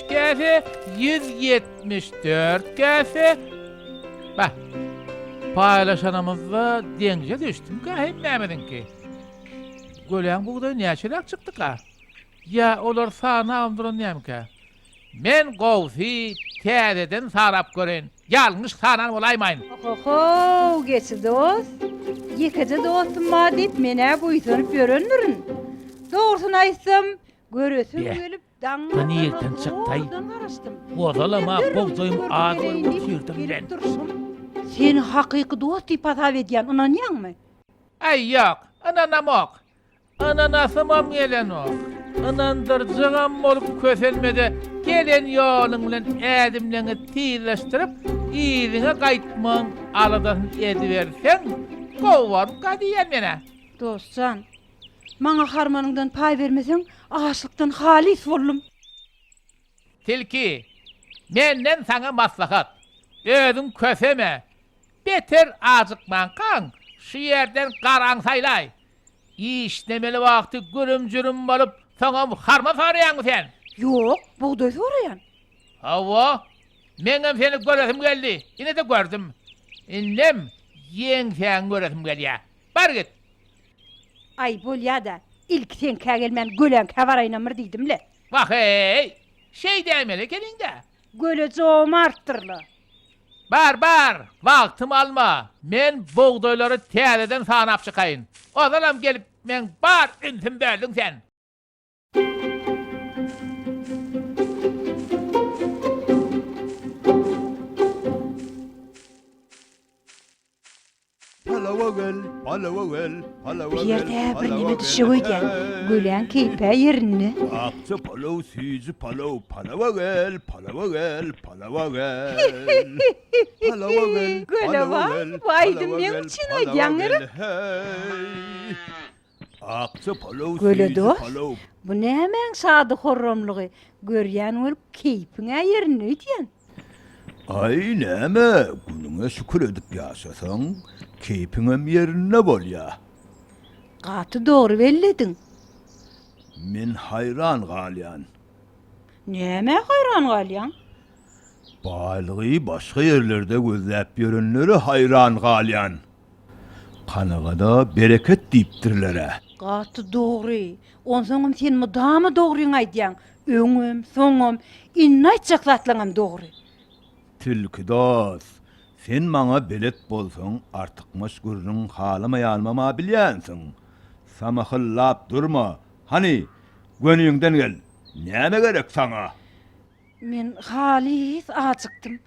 käse, 174 käse. Bak, paylaşanımızda denge düştüm ka hem nämedin ki. Gölen buğday näçelik çıktı ka? Ya olar sana amdıran näme? Men gowsy täzeden sarap gören. Yalnız sanan olaymayın. Oho, geçi dost. Yekece dostum ma deyip mene buysanıp görünürün. Doğrusunu aytsam, görösün Ye. gelip daňma. Bani yerden çıktay. Odalama bogdoyum ağır yerden ben. Sen hakyky dost deyip atap edýän ınan ýaňmy? Ay yok, ananamok. Ananasımam gelen o. Anandırcığım olup köselmede gelen yolun bilen edimlerini tiyleştirip iyiliğine kaytman aladasın ediversen kovarım kadiyen mene. Dostcan, maňa harmanыңdan pay bermeseň, aşlykdan halis bollum. Tilki, menden sana maslahat. Özüm köseme. Beter azıkman kan, şu yerden karan saylay. İşlemeli vakti gürüm cürüm bolup sana harma sarıyan sen. Yok, buğday sorayan. Hava, menem seni göresim geldi. Yine de gördüm. İnlem, yen sen göresim geldi. Bar git. Ay bolýa da, ilk sen kägelmen gölen käwaraýnamyr diýdimle. Bak hey, şey demeli gelin de. Göle joğum arttırlı. Bar, vaktim alma. Men buğdayları täleden sanap çıkayın. O zaman gelip men bar intim böldün sen. Bir yerde birine düşüyorken gölen keype yerini. Akça palav, süzü palav, palava gel, palava gel, palava gel. Palava gel, Göle bak, vaydım ne için ayyanları. Akça palav, Göle süzü dost, palav. bu ne hemen sadı horromluğu. Göryen olup keypine yerini ötyen. Ay neme, gününe şükür edip yaşasan, keypinem yerine bol ya. Katı doğru belledin. Min hayran galyan. Neme hayran galyan? Balığı başka yerlerde gözlep görünleri hayran galyan. Kanıgada bereket deyiptirlere. Katı doğru. Onsoňam sen mudama doğruýyň aýdýan. Öňüm, soňum, inne aýtjaklatlaňam doğru. Tilki dost, sen maňa belet bolsaň artık meşgurlyň halama almama bilýänsiň. Samahillap durma. Hani gönüňden gel. Näme gerek saňa? Men halis açıktım.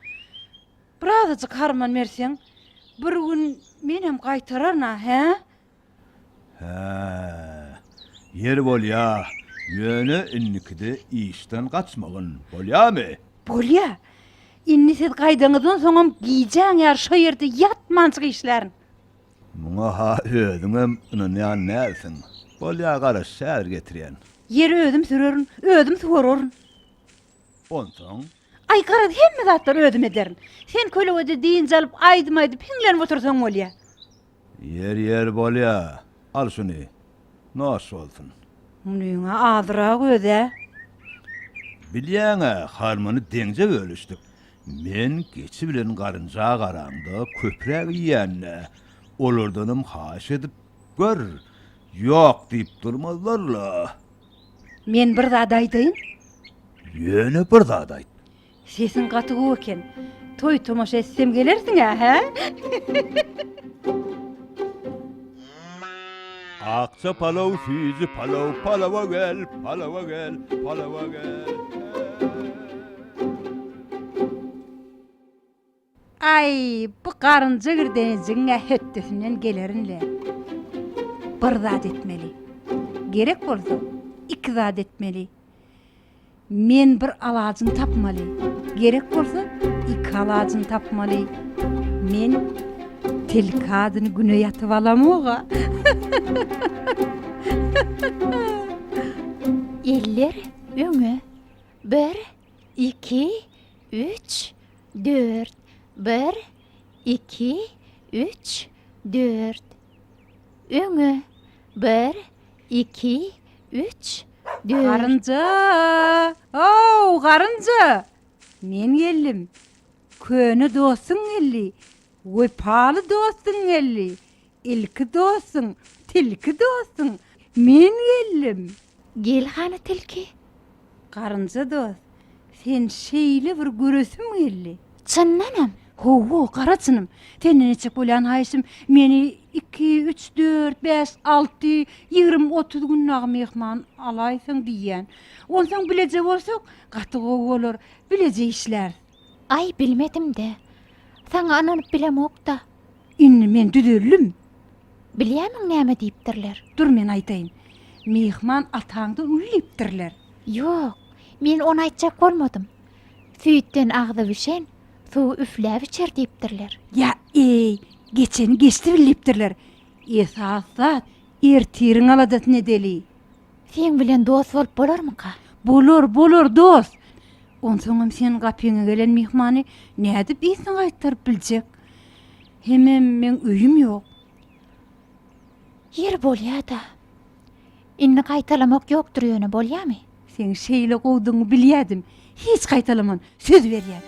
Birazajyk harman berseň, bir gün menem gaýtararna, he? Yer bolýa. Ýöne innikide işden kaçmagyn. Bolýamy? Bolýa. Inni siz gaýdaňyzdan soňam giýjäň ýer şo ýerde ýatmançyk işlerin. Muňa ha özüňem ynanýan näsin? Bolýa gara şäher getirýän. Ýeri özüm sürerin, özüm soraryn. Onsoň Ay garad hemme zatlar özüm ederin. Sen kölewede diýin jalyp aýdyp piňlenip otursaň bolýa. yer bolýa. Al şunu. Nas bolsun. Munyňa azrak öze. Bilýäňe, harmany deňje bölüşdik. Men geçi bilen garynja garanda köprek ýýänle. Olardanım haş edip gör. Ýok diýip durmazlarla. Men bir zat aýdyn. Ýöne bir zat aýt. Sesin gaty eken. Toy tomaşa etsem gelersiň ha? Akça palav, süzü palav, palava gel, palava gel, palava gel. Ay, bu garynja girdenjiňe höttesinden gelerinle. Bir zat etmeli. Gerek bolsa, iki zat etmeli. Men bir alajyny tapmaly. Gerek bolsa, iki alajyny tapmaly. Men tilki adyny güne ýatyp alamyga. Eller öňe 1, 2, 3, 4. 1, 2, 3, 4. Öňe 1, 2, 3, dört, Garınca. Oo, garınca. Men geldim. Köni dostun geldi. Wepalı dostun geldi. İlki dostun, tilki dostun. Men geldim. gel hana tilki. Garınca dost. Sen şeyle bir görüsüm geldi. Çyndanam. Ho, qaraçınım. Tenne neçe bolan haýsym meni 2, 3, 4, 5, 6, 20, 30 günnagy mehman alaýsyň diýen. Onsoň bilejek bolsak, gaty bolar, bilejek işler. Ay bilmedim de. Sana ananyp bilemok da. Inni men düdürlüm. Bilýärmiň näme diýipdirler? Dur men aýtaýyn. Mehman ataňdan ulipdirler. Yok, men onu aýtjak bolmadym. Süýtden agdy bişen, suw üfläp içer diýipdirler. Ya geçeni geçti bilipdirler. Esasat ertiriň aladat nedeli. Sen bilen dost bolup bolarmyka? Bolur dost. Onsoňam sen gapyňa gelen mehmany nädip iýsin gaýtaryp biljek. Hemem men öýüm ýok. Yer bolýar da. Inni gaýtalamak ýokdur ýöne bolýarmy? Sen şeýle gowduňy bilýärdim. Hiç gaýtalaman, söz berýär.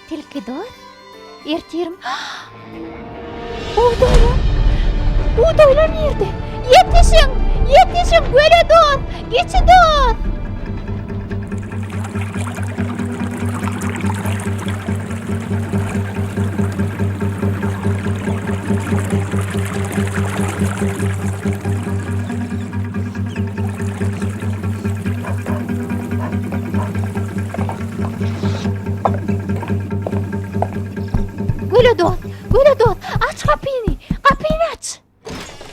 Tilki dost. Ertirim. Buğdaylar nerede? Yetişin, göle dost. Geçin dost. Göle dost, aç kapıyı aç.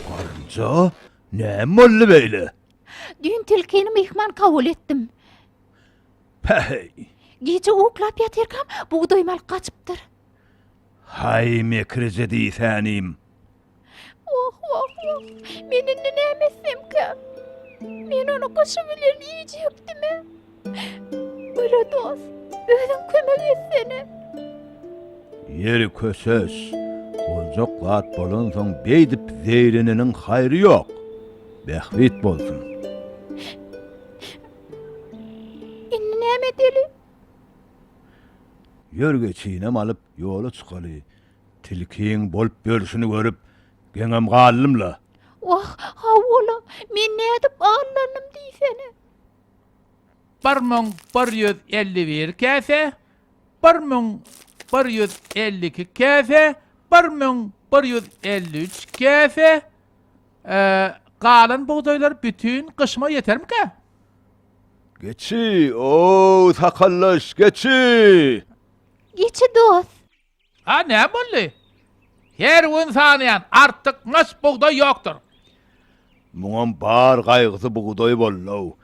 Garınca, näme boldy beýle? Dün tilkini mehman kabul ettim. Hey, Gece uklap yatırkam, buğday mal kaçıptır. hay mekrize diýsänim. Oh. Meni nämesem ki? Men onu kışı bilen yiyecekdim. Göle dost, özüm kömek etsene. Yeri köses. Boljak gat bolan soň beýdip zeyreniniň haýry ýok. Bähbit bolsun. Inni näme deli? Ýörge çiğnem alyp ýola çykaly. Tilkiň bolup bölüşini görüp geňem gallymla. Hawala, men nädip ağlarnym diýsene. 1151 käse, 1152 käse, 1153 käse. Galan buğdaylar bütün kışma yetermika? Geçi, o sakallas, geçi. Geçi dost. Ha ne bolly? Her gün sanayan artık naş buğday yoktur. Muňam bar gaýgysy buğday bollaw.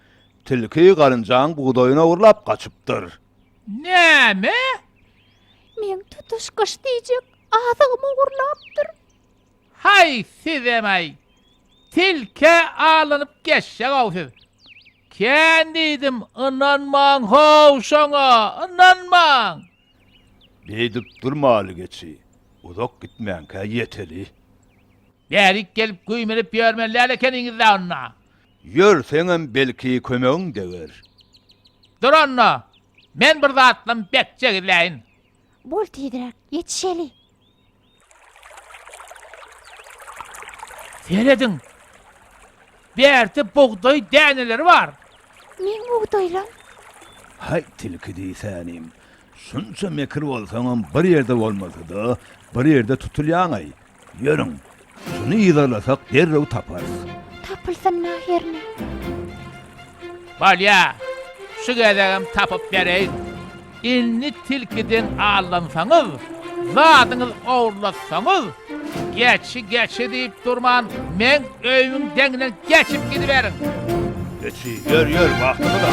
Tilki garynjaň buğdaýyna urlap gaçypdyr. Näme? Men tutuşkış diýjek, ağzygymı gurlapdyr. Hay sizemey. Tilke alınıp geçecek olsiz. Kendidim inanmaň hoşaňa, inanmaň. Beýdip durmaly geçi. Uzak gitmänkä ýeteli. Berik gelip güýmelip ýörmeler ekeniňizde onna. Ýörseňem belki kömegiň deger. Dur onna. Men bir zatlam bekçe gideýin. Bol tiýdirek, yetişeli. Seredin. Berde buğday däneleri var. Men buğdaylan. Hay tilki diýsänim. Şunça mekir bolsaňam bir ýerde bolmasady, bir ýerde tutulýaňy. Ýörüň. Şunu ýyzalasak derrew taparys. Tapılsam näherni? Balya, şu gedegim tapıp bereýin. Inni tilkiden allansaňyz, zadyňyz owurlatsaňyz, geçi diýip durman, men öýüň deňinden geçip gidiberiň. Geçi, yer, vaktini da.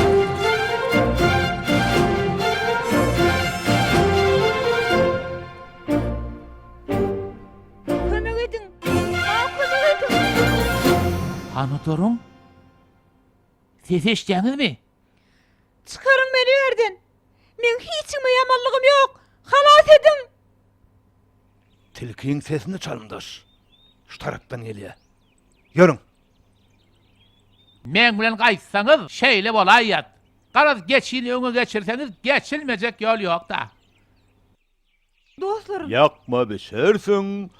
Kömek edin. Kömek edin. Hanı durun. Siz eşdiniz mi? Çıkarın beni yerden. Men hiçime yamanlığım yok. Halas edin. Tilki'nin sesini çalındır. Şu taraftan geliyor. Yürün. Men bilen gaýtsaňyz şeýle bolaýat. Garaz geçini öňe geçirseniz geçilmejek yol ýok da. Dostlarım. Yakma düşersin,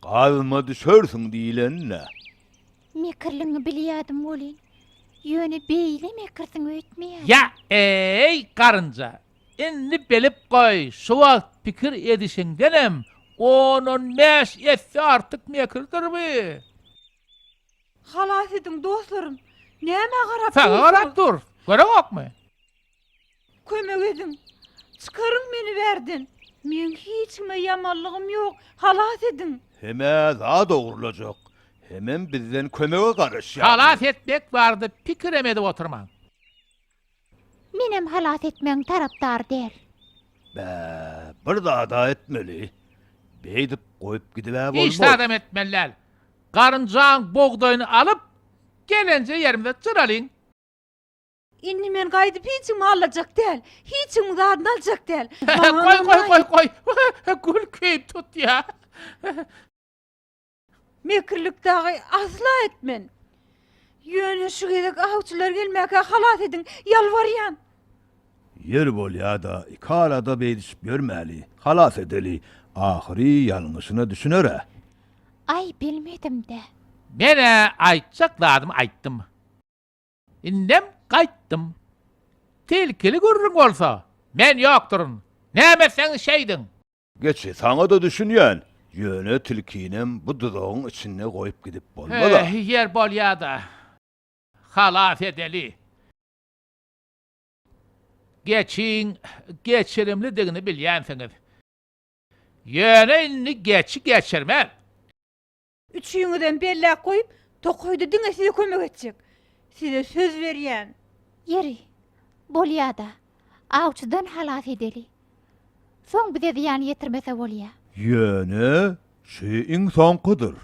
kalma düşersin diýlenle. Mekirliňi bilýärdim bolin. Ýöne beýle mekirsiň öýtmeýär. Ya ey garynja. Inni belip koy. Şu wagt pikir edişiňdenem. Onun meş etse artık mekirdirmi? Halas edin dostlarım. Näme garap? Sana dursunuz? garap dur. Görewokmy? Kömek edin. Çıkarın beni verdin. Men hiçime yamanlığım yok. Halas edin. Hemen daha doğrulacak. Hemen bizden kömeğe karış ya. Halas etmek vardı. Pikir emedi oturman. Menem halas etmeň tarapdar däl. Be, bir daha da etmeli. Beýdip koyup gidiver bolmaz. Hiç adam etmeller. Garıncaň bogdoyunu alıp gelence yerimde çıralın. Inni men gaýdyp hiçime alacak del. Hiçime zadyn alacak del. Koy. Gül köyüp tut ya. Mekirlikdäki asla etmen. Ýöne şu gedek awçylar gelmäke halas edin. Yalvarýan. Yer bol ya da iki arada beýdişip görmäli. Halas edeli. Ahiri yanlışını düşünöre. Ay bilmedim de. Mene aýtjak aýtdym. Indem gaýtdym. Tilkili gurrun bolsa, men ýokdurun. Näme sen şeýdin? Geçi sana da düşünýän. Ýöne tilkinem bu dudagyň içine koyup gidip bolmaly. Yer bolýada. Halas edeli. Geçirimlidigini bilýänsiňiz. Ýöne inni geçirmez. Üçüňizden bella koýup, tokoýdy diňe size kömek etjek. Size söz berýän. Yeri. Bolýada. Awçydan halas edeli. Soň bize diýan ýetirmese bolýar. Ýöne şeýin soňkydyr.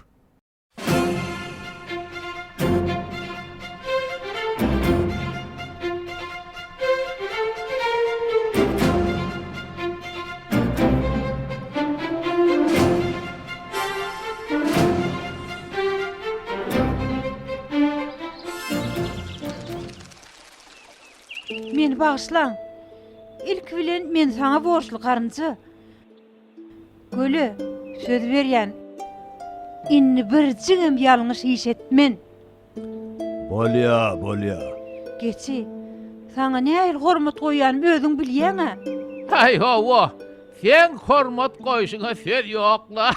Meni bağışlan. İlk bilen men sana borçlu garynja. Gölü, söz berýän. Inni bir jiňim ýalňyş iş etmen. Bolya. Geçi, sana näil hormat goýan özüň bilýäň-a? Ay ho, sen hormat koyuşuna söz ýokla.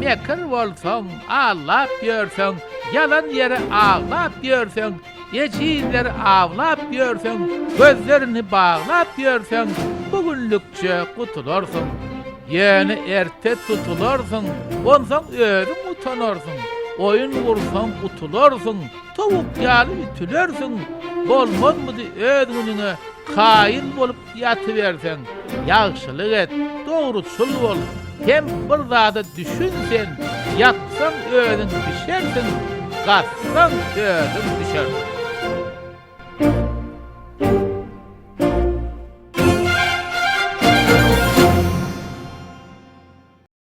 Mekir bolsaň, ağlap ýörseň, yalan ýere ağlap ýörseň, ýeçilleri ağlap ýörseň, gözlerini bağlap ýörseň, bugünlükçe gutularsyň. Ýöne erte tutularsyň, onsaň özüň utanarsyň. Oyun gursaň utularsyň, towuk ýaly ütülersiň. Bolmazmydy özüňe kaýyn bolup ýatyberseň, ýagşylyk et, dogruçul bol. Hem bir zada düşünsen, yatsan özün düşersin, gatsan özün düşersin.